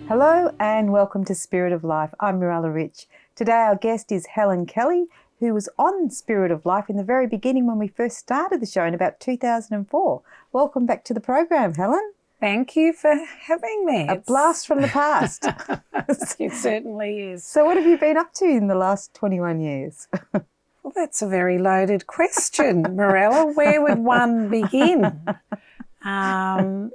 Hello and welcome to Spirit of Life. I'm Mirella Rich. Today our guest is Helen Kelly, who was on Spirit of Life in the very beginning when we first started the show in about 2004. Welcome back to the program, Helen. Thank you for having me. A blast from the past. It certainly is. So what have you been up to in the last 21 years? Well, that's a very loaded question, Mirella. Where would one begin? I've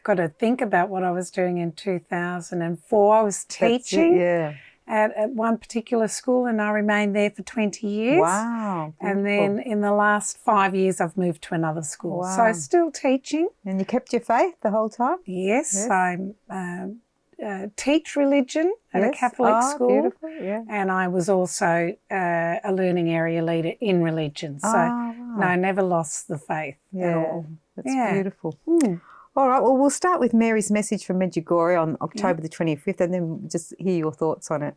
got to think about what I was doing in 2004. I was teaching at one particular school and I remained there for 20 years. Wow. Beautiful. And then in the last 5 years I've moved to another school. Wow. So still teaching. And you kept your faith the whole time? Yes. I teach religion at a Catholic school. Beautiful. Yeah. And I was also a learning area leader in religion. So, no, I never lost the faith at all. That's beautiful. All right, well, we'll start with Mary's message from Medjugorje on October the 25th and then just hear your thoughts on it.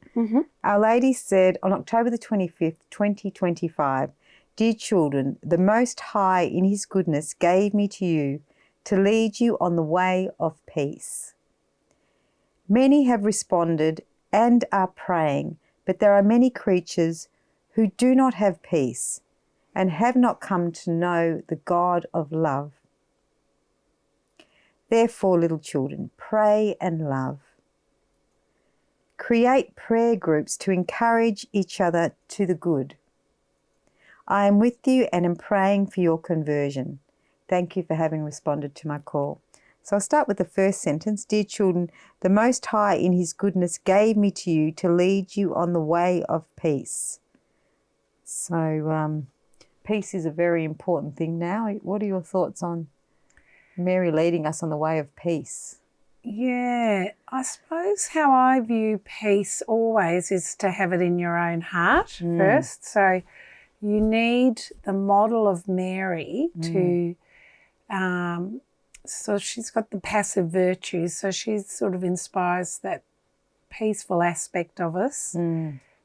Our Lady said on October the 25th, 2025, "Dear children, the Most High in His goodness gave me to you to lead you on the way of peace. Many have responded and are praying, but there are many creatures who do not have peace and have not come to know the God of love. Therefore, little children, pray and love. Create prayer groups to encourage each other to the good. I am with you and am praying for your conversion. Thank you for having responded to my call." So I'll start with the first sentence. "Dear children, the Most High in His goodness gave me to you to lead you on the way of peace." So peace is a very important thing now. What are your thoughts on Mary leading us on the way of peace? Yeah, I suppose how I view peace always is to have it in your own heart first. So you need the model of Mary to, so she's got the passive virtues, so she sort of inspires that peaceful aspect of us.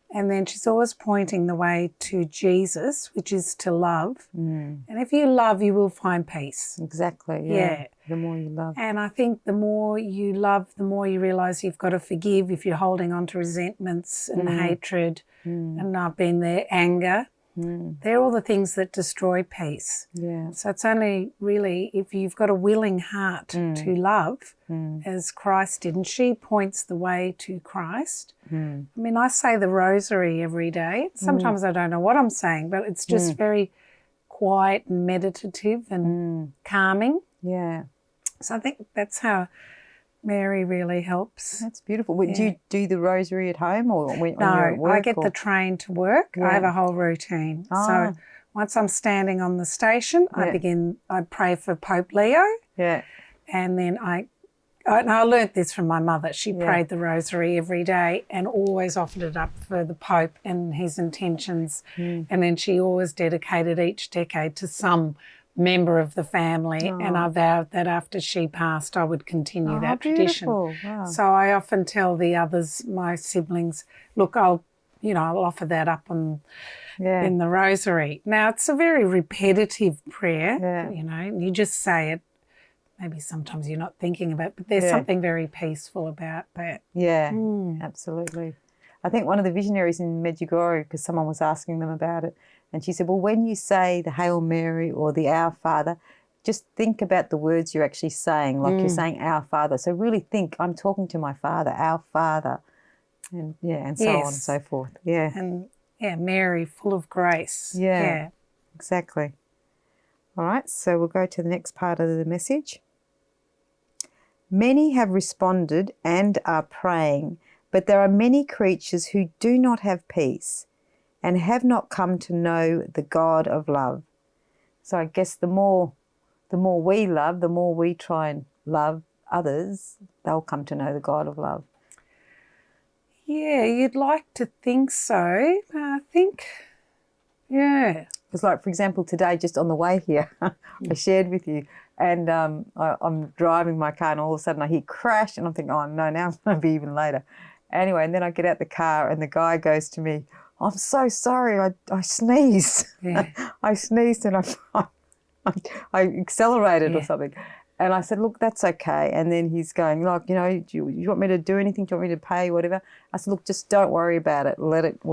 And then she's always pointing the way to Jesus, which is to love. And if you love, you will find peace. Exactly, yeah. The more you love. And I think the more you love, the more you realise you've got to forgive if you're holding on to resentments and hatred. And I've been there, anger. They're all the things that destroy peace. Yeah. So it's only really if you've got a willing heart to love as Christ did, and she points the way to Christ. I mean, I say the rosary every day. Sometimes I don't know what I'm saying, but it's just very quiet and meditative and calming. Yeah. So I think that's how Mary really helps. That's beautiful. Do you do the rosary at home or when you're at work? I get the train to work. I have a whole routine. So once I'm standing on the station, I pray for Pope Leo. Yeah. And then I learnt this from my mother. She prayed the rosary every day and always offered it up for the Pope and his intentions. And then she always dedicated each decade to some member of the family, and I vowed that after she passed I would continue that tradition. Wow. So I often tell the others, my siblings, look, I'll offer that up in the rosary. Now it's a very repetitive prayer, you just say it. Maybe sometimes you're not thinking about it, but there's something very peaceful about that. Yeah, absolutely. I think one of the visionaries in Medjugorje, because someone was asking them about it, and she said, well, when you say the Hail Mary or the Our Father, just think about the words you're actually saying, like you're saying Our Father. So really think, I'm talking to my Father, our Father, and so on and so forth. Yeah. And Mary, full of grace. Yeah, exactly. All right, so we'll go to the next part of the message. Many have responded and are praying, but there are many creatures who do not have peace and have not come to know the God of love. So I guess the more we love, the more we try and love others, they'll come to know the God of love. Yeah, you'd like to think so. I think, Because like, for example, today, just on the way here, I shared with you, and I'm driving my car and all of a sudden I hear crash and I'm thinking, oh no, now it's going to be even later. Anyway, and then I get out the car and the guy goes to me, I'm so sorry, I sneezed. I sneezed and I accelerated or something. And I said, look, that's okay. And then he's going, like, you know, do you want me to do anything? Do you want me to pay, whatever? I said, look, just don't worry about it. We'll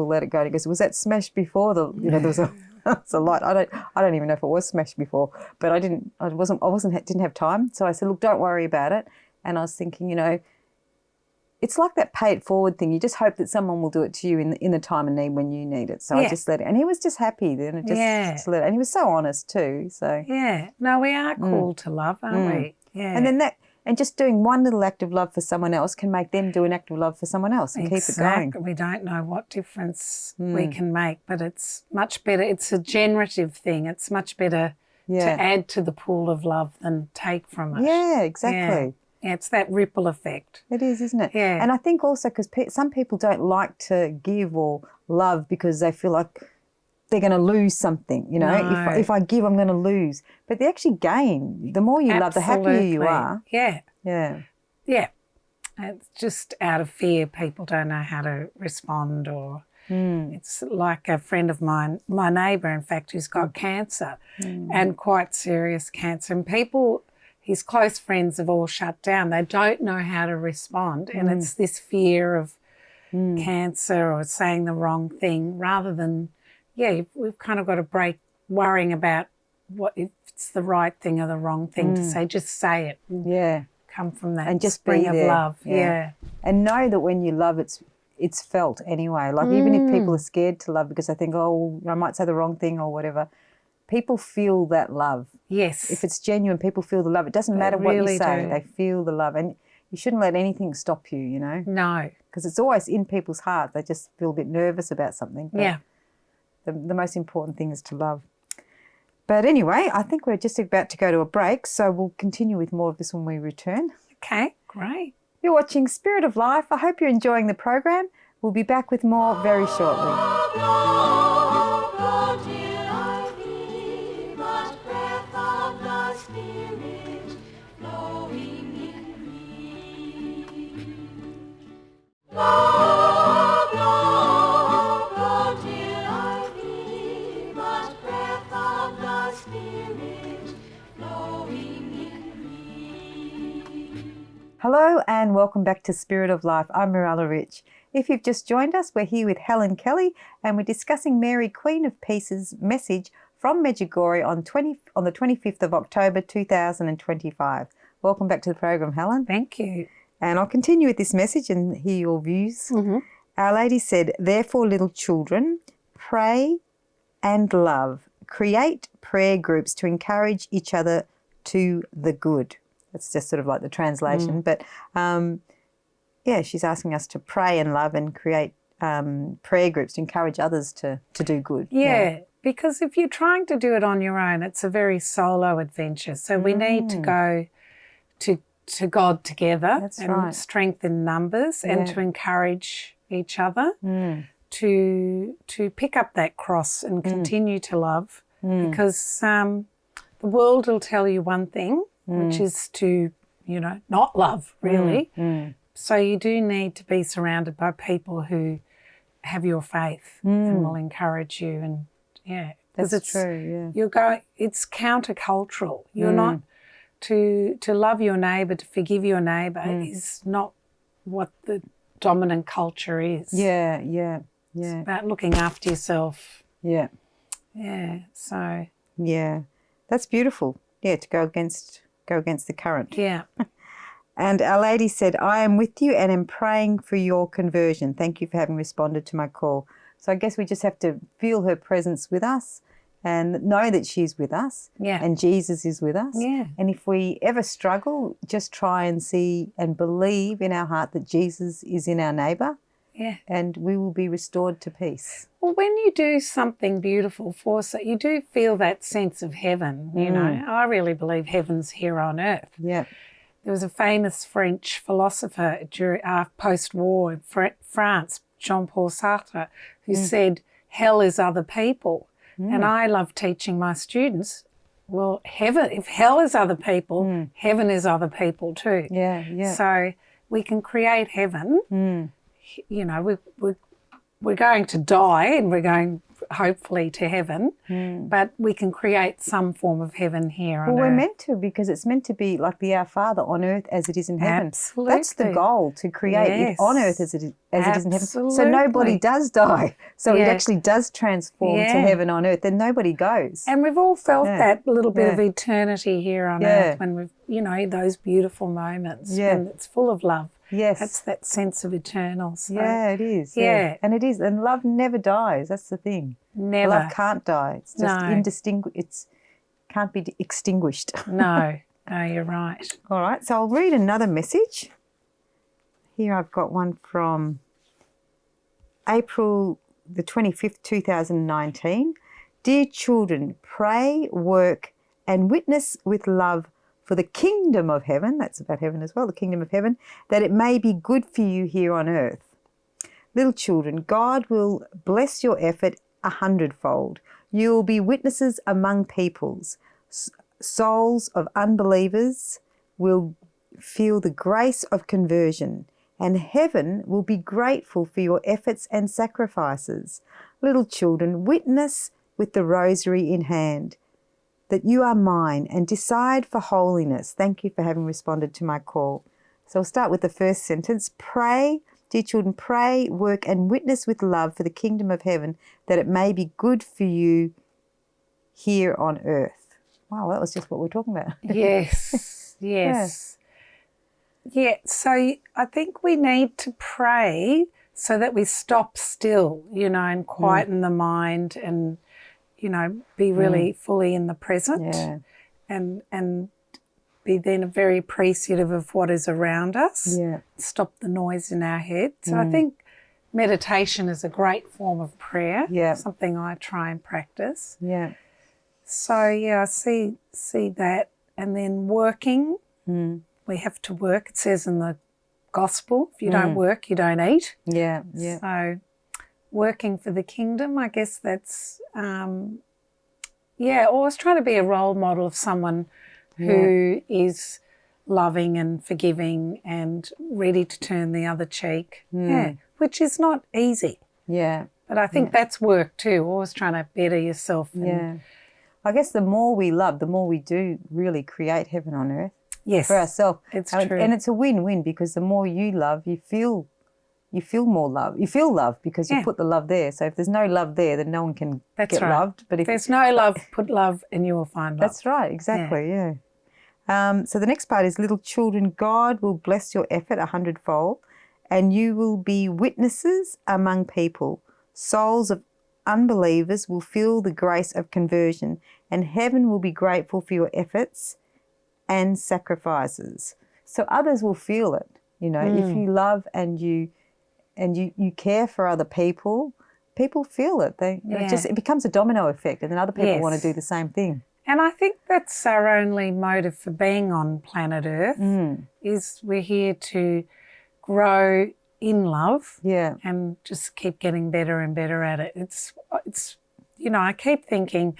let it go. And he goes, was that smashed before? There was a light. I don't even know if it was smashed before, but I didn't have time. So I said, look, don't worry about it. And I was thinking, you know, it's like that pay it forward thing. You just hope that someone will do it to you in the time of need when you need it. So I just let it. And he was just happy then. Just let it. And he was so honest too. So yeah. No, we are called to love, aren't we? Yeah. And then just doing one little act of love for someone else can make them do an act of love for someone else and keep it going. We don't know what difference we can make, but it's much better. It's a generative thing. It's much better to add to the pool of love than take from it. Yeah, exactly. Yeah, it's that ripple effect. It is, isn't it? Yeah. And I think also because some people don't like to give or love because they feel like they're going to lose something, you know. No. If I give, I'm going to lose. But they actually gain. The more you love, the happier you are. Yeah. Yeah. Yeah. It's just out of fear. People don't know how to respond or it's like a friend of mine, my neighbour, in fact, who's got cancer and quite serious cancer. And people, his close friends have all shut down. They don't know how to respond. And it's this fear of cancer or saying the wrong thing rather than, we've kind of got to break worrying about what if it's the right thing or the wrong thing to say. Just say it. Yeah. Come from that and just spring be of there. love. Yeah. And know that when you love, it's felt anyway. Like even if people are scared to love because they think, oh, I might say the wrong thing or whatever, people feel that love. Yes. If it's genuine, people feel the love. It doesn't matter what you say. They feel the love. And you shouldn't let anything stop you, you know. No. Because it's always in people's heart. They just feel a bit nervous about something. But the most important thing is to love. But anyway, I think we're just about to go to a break, so we'll continue with more of this when we return. Okay, great. You're watching Spirit of Life. I hope you're enjoying the program. We'll be back with more very shortly. Hello and welcome back to Spirit of Life. I'm Mirella Rich. If you've just joined us, we're here with Helen Kelly and we're discussing Mary, Queen of Peace's message from Medjugorje on the 25th of October 2025. Welcome back to the program, Helen. Thank you. And I'll continue with this message and hear your views. Our Lady said, therefore, little children, pray and love. Create prayer groups to encourage each other to the good. That's just sort of like the translation. But, she's asking us to pray and love and create prayer groups to encourage others to do good. Yeah, because if you're trying to do it on your own, it's a very solo adventure. So we need to go to God together strengthen numbers and to encourage each other to pick up that cross and continue to love because the world will tell you one thing, which is to, not love, really. So you do need to be surrounded by people who have your faith and will encourage you. And, that's true, it's countercultural. You're not, to love your neighbour, to forgive your neighbour is not what the dominant culture is. Yeah. It's about looking after yourself. Yeah. Yeah, so. Yeah, that's beautiful. Yeah, to go against the current. Yeah. And Our Lady said, I am with you and am praying for your conversion. Thank you for having responded to my call. So I guess we just have to feel her presence with us and know that she's with us and Jesus is with us. Yeah. And if we ever struggle, just try and see and believe in our heart that Jesus is in our neighbour. Yeah. And we will be restored to peace. Well, when you do something beautiful for us, you do feel that sense of heaven, you know. I really believe heaven's here on earth. Yeah. There was a famous French philosopher post-war in France, Jean-Paul Sartre, who said, hell is other people. And I love teaching my students, well, if hell is other people, heaven is other people too. Yeah. So we can create heaven. You know, we're going to die and we're going hopefully to heaven, but we can create some form of heaven here on earth. Well, we're meant to, because it's meant to be like the Our Father on earth as it is in heaven. Absolutely. That's the goal, to create it on earth as it is in heaven. So Absolutely. nobody does die. So it actually does transform to heaven on earth. Then nobody goes. And we've all felt that little bit of eternity here on earth when we've, you know, those beautiful moments. Yeah. And it's full of love. Yes. That's that sense of eternal. So, yeah, it is. Yeah. And it is. And love never dies. That's the thing. Never. Love can't die. It's just It's can't be extinguished. No, you're right. All right. So I'll read another message. Here I've got one from April the 25th, 2019. Dear children, pray, work, and witness with love for the kingdom of heaven, that's about heaven as well, the kingdom of heaven, that it may be good for you here on earth. Little children, God will bless your effort 100-fold. You will be witnesses among peoples. Souls of unbelievers will feel the grace of conversion, and heaven will be grateful for your efforts and sacrifices. Little children, witness with the rosary in hand that you are mine, and decide for holiness. Thank you for having responded to my call. So I'll start with the first sentence. Pray, dear children, pray, work, and witness with love for the kingdom of heaven, that it may be good for you here on earth. Wow, that was just what we're talking about. Yes, yes. Yeah, so I think we need to pray so that we stop still, you know, and quieten the mind and, you know, be really fully in the present and be then very appreciative of what is around us, stop the noise in our head. So I think meditation is a great form of prayer, something I try and practice. Yeah. So, I see that. And then working, we have to work. It says in the gospel, if you don't work, you don't eat. Yeah, yeah. So working for the kingdom, I guess that's, always trying to be a role model of someone who is loving and forgiving and ready to turn the other cheek, which is not easy. Yeah. But I think that's work too, always trying to better yourself. I guess the more we love, the more we do really create heaven on earth. Yes. For ourselves. It's true. And it's a win-win, because the more you love, you feel more love. You feel love because you put the love there. So if there's no love there, then no one can get loved. But if there's no love, put love and you will find love. That's right, exactly, so the next part is, little children, God will bless your effort 100-fold, and you will be witnesses among people. Souls of unbelievers will feel the grace of conversion, and heaven will be grateful for your efforts and sacrifices. So others will feel it, you know, if you love and you care for other people, people feel it. It becomes a domino effect, and then other people want to do the same thing. And I think that's our only motive for being on planet Earth, is we're here to grow in love and just keep getting better and better at it. It's you know, I keep thinking,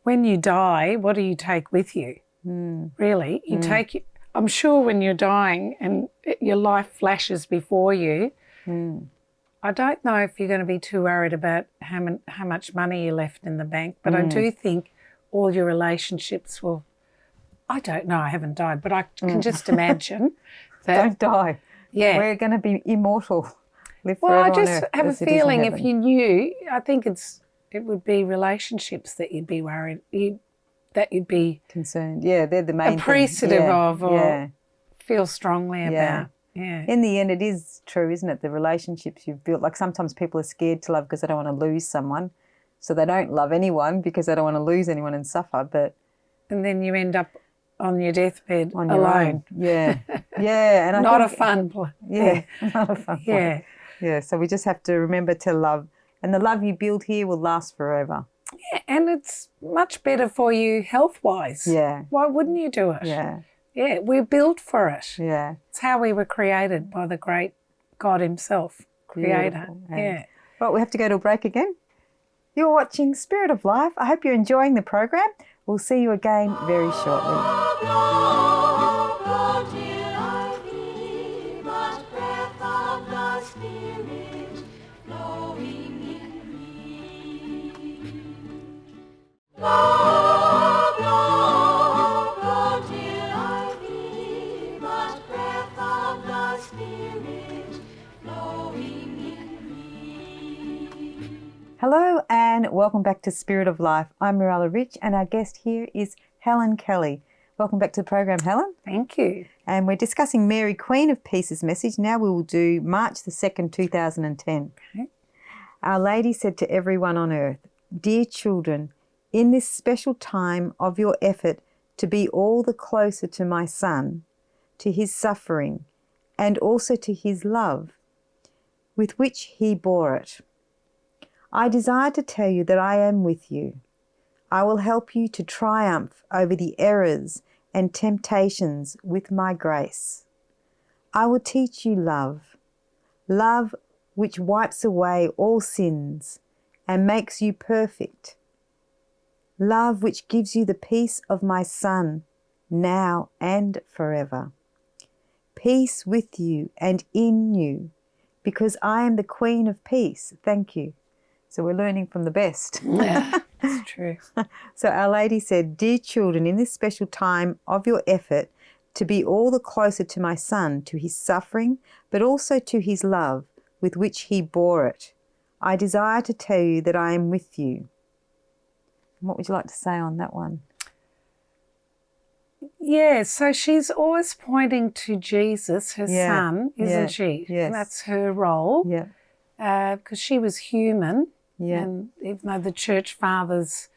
when you die, what do you take with you? Really, you take. I'm sure when you're dying and your life flashes before you, I don't know if you're going to be too worried about how much money you left in the bank, but I do think all your relationships will. I don't know. I haven't died, but I can just imagine that. Don't die. Yeah, we're going to be immortal. Live well, I forever on just earth, have a as it is in feeling heaven. if you knew, I think it would be relationships that you'd be worried. That you'd be concerned. Yeah, they're the main appreciative thing. of or feel strongly about. Yeah. In the end, it is true, isn't it? The relationships you've built. Like sometimes people are scared to love because they don't want to lose someone, so they don't love anyone because they don't want to lose anyone and suffer. And then you end up on your deathbed on your alone. Own. Yeah, yeah, and not a fun place. Yeah, not a fun place. Yeah. So we just have to remember to love, and the love you build here will last forever. Yeah, and it's much better for you health-wise. Yeah. Why wouldn't you do it? Yeah. Yeah, we're built for it. Yeah. It's how we were created by the great God himself, Creator. Yeah. Right, we have to go to a break again. You're watching Spirit of Life. I hope you're enjoying the program. We'll see you again very shortly. and welcome back to Spirit of Life. I'm Mirella Rich and our guest here is Helen Kelly. Welcome back to the program, Helen. Thank you. And we're discussing Mary, Queen of Peace's message. Now we will do March the 2nd, 2010. Okay. Our Lady said to everyone on earth, "Dear children, in this special time of your effort to be all the closer to my Son, to his suffering, and also to his love, with which he bore it, I desire to tell you that I am with you. I will help you to triumph over the errors and temptations with my grace. I will teach you love, love which wipes away all sins and makes you perfect, love which gives you the peace of my Son, now and forever. Peace with you and in you, because I am the Queen of Peace." Thank you. So we're learning from the best. Yeah, that's true. So Our Lady said, "Dear children, in this special time of your effort to be all the closer to my Son, to his suffering, but also to his love, with which he bore it, I desire to tell you that I am with you." What would you like to say on that one? Yeah, so she's always pointing to Jesus, her son, isn't she? Yes. And that's her role. Yeah. Because she was human. Yeah. And even though the church fathers,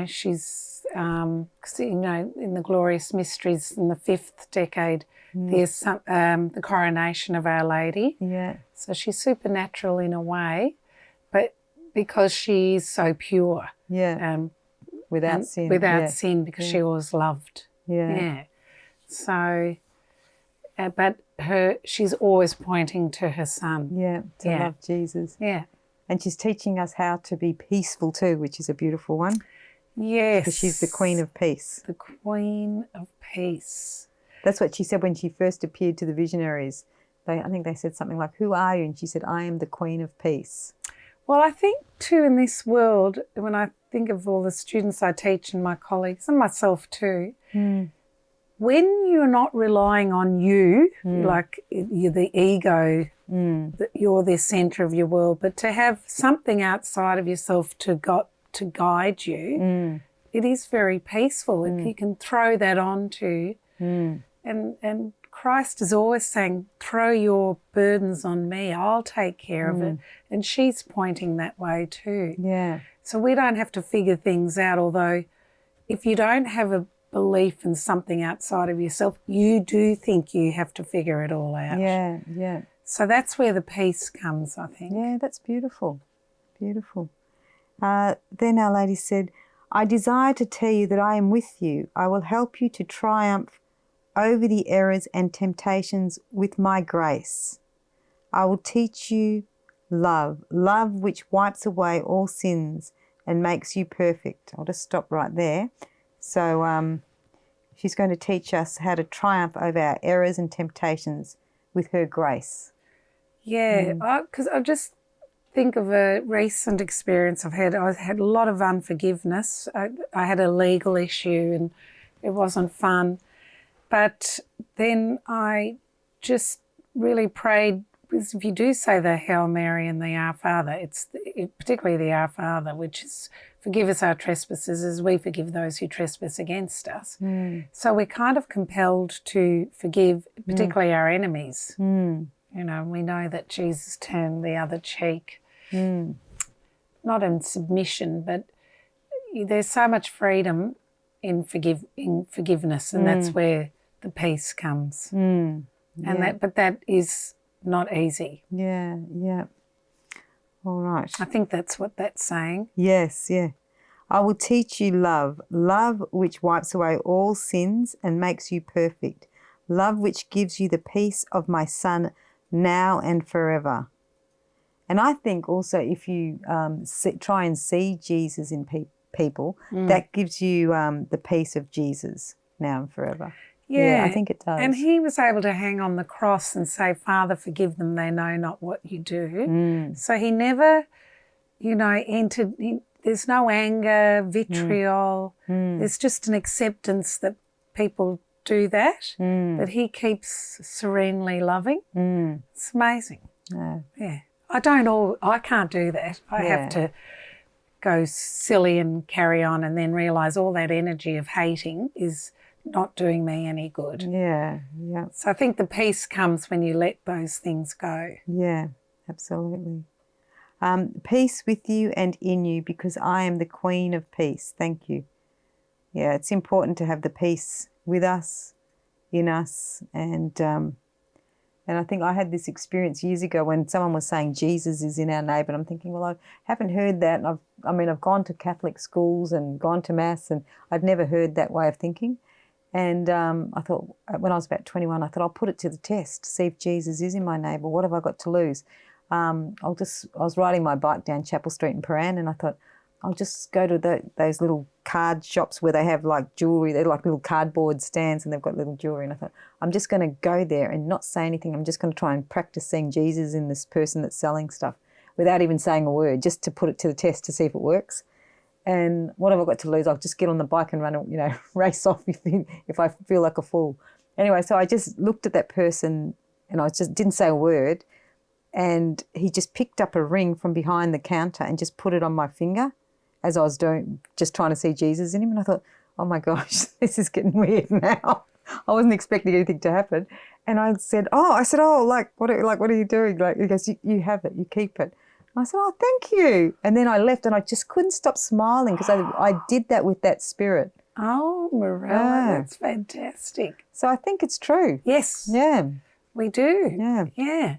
she's, cause, in the glorious mysteries in the 5th decade, there's some, the coronation of Our Lady. Yeah. So she's supernatural in a way, but because she's so pure. Yeah. Without sin. Without sin, because she always loved. Yeah. Yeah. So, but she's always pointing to her Son. Yeah. To love Jesus. Yeah. And she's teaching us how to be peaceful too, which is a beautiful one. Yes. Because she's the Queen of Peace. The Queen of Peace. That's what she said when she first appeared to the visionaries. I think they said something like, "Who are you?" And she said, "I am the Queen of Peace." Well, I think too in this world, when I think of all the students I teach and my colleagues and myself too, when you're not relying on you, like you're the ego, that you're the centre of your world, but to have something outside of yourself to guide you, it is very peaceful. If you can throw that onto, and Christ is always saying, "Throw your burdens on me, I'll take care of it." And she's pointing that way too. Yeah. So we don't have to figure things out, although if you don't have a belief in something outside of yourself, you do think you have to figure it all out. Yeah, yeah. So that's where the peace comes, I think. Yeah, that's beautiful. Beautiful. Then Our Lady said, "I desire to tell you that I am with you. I will help you to triumph over the errors and temptations with my grace. I will teach you love, love which wipes away all sins and makes you perfect." I'll just stop right there. So she's going to teach us how to triumph over our errors and temptations with her grace. Yeah, because I just think of a recent experience I've had. I had a lot of unforgiveness. I had a legal issue and it wasn't fun. But then I just really prayed, because if you do say the Hail Mary and the Our Father, particularly the Our Father, which is, "Forgive us our trespasses as we forgive those who trespass against us." So we're kind of compelled to forgive, particularly our enemies. We know that Jesus turned the other cheek, not in submission, but there's so much freedom in forgiveness, and that's where the peace comes. But that is not easy. Yeah, yeah. All right. I think that's what that's saying. Yes, yeah. "I will teach you love, love which wipes away all sins and makes you perfect, love which gives you the peace of my Son, now and forever." And I think also if you try and see Jesus in people, that gives you the peace of Jesus now and forever. Yeah, I think it does. And he was able to hang on the cross and say, "Father, forgive them, they know not what you do." So he never, entered, there's no anger, vitriol. There's just an acceptance that people do that, but he keeps serenely loving. It's amazing. Yeah. I can't do that. I have to go silly and carry on, and then realise all that energy of hating is not doing me any good. Yeah, yeah. So I think the peace comes when you let those things go. Yeah, absolutely. Peace with you and in you, because I am the Queen of Peace. Thank you. Yeah, it's important to have the peace with us, in us, and I think I had this experience years ago when someone was saying Jesus is in our neighbour, and I'm thinking, well, I haven't heard that. And I've gone to Catholic schools and gone to Mass, and I'd never heard that way of thinking. And I thought, when I was about 21, I thought I'll put it to the test, see if Jesus is in my neighbour. What have I got to lose? I was riding my bike down Chapel Street in Paran, and I thought, I'll just go to those little card shops where they have like jewellery. They're like little cardboard stands and they've got little jewellery. And I thought, I'm just going to go there and not say anything. I'm just going to try and practice seeing Jesus in this person that's selling stuff without even saying a word, just to put it to the test to see if it works. And what have I got to lose? I'll just get on the bike and run, race off if I feel like a fool. Anyway, so I just looked at that person and I just didn't say a word. And he just picked up a ring from behind the counter and just put it on my finger as I was just trying to see Jesus in him. And I thought, oh my gosh, this is getting weird now. I wasn't expecting anything to happen. And I said, what are you doing? Like, he goes, you have it, you keep it. And I said, oh, thank you. And then I left and I just couldn't stop smiling because I did that with that spirit. Oh, Mirella, that's fantastic. So I think it's true. Yes. Yeah. We do. Yeah. Yeah.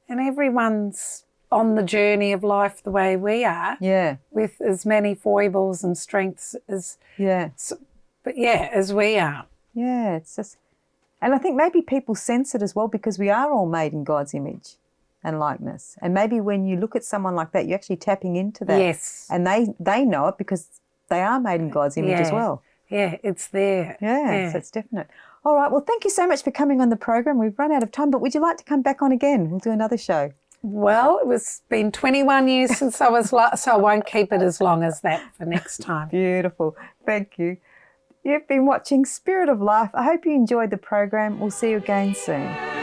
And everyone's on the journey of life the way we are. Yeah. With as many foibles and strengths as as we are. Yeah, it's just, and I think maybe people sense it as well because we are all made in God's image and likeness. And maybe when you look at someone like that, you're actually tapping into that. Yes. And they know it because they are made in God's image as well. Yeah, it's there. Yeah, so it's definite. All right, well, thank you so much for coming on the program. We've run out of time, but would you like to come back on again? We'll do another show. Well, it's been 21 years since I was so I won't keep it as long as that for next time. Beautiful. Thank you. You've been watching Spirit of Life. I hope you enjoyed the program. We'll see you again soon.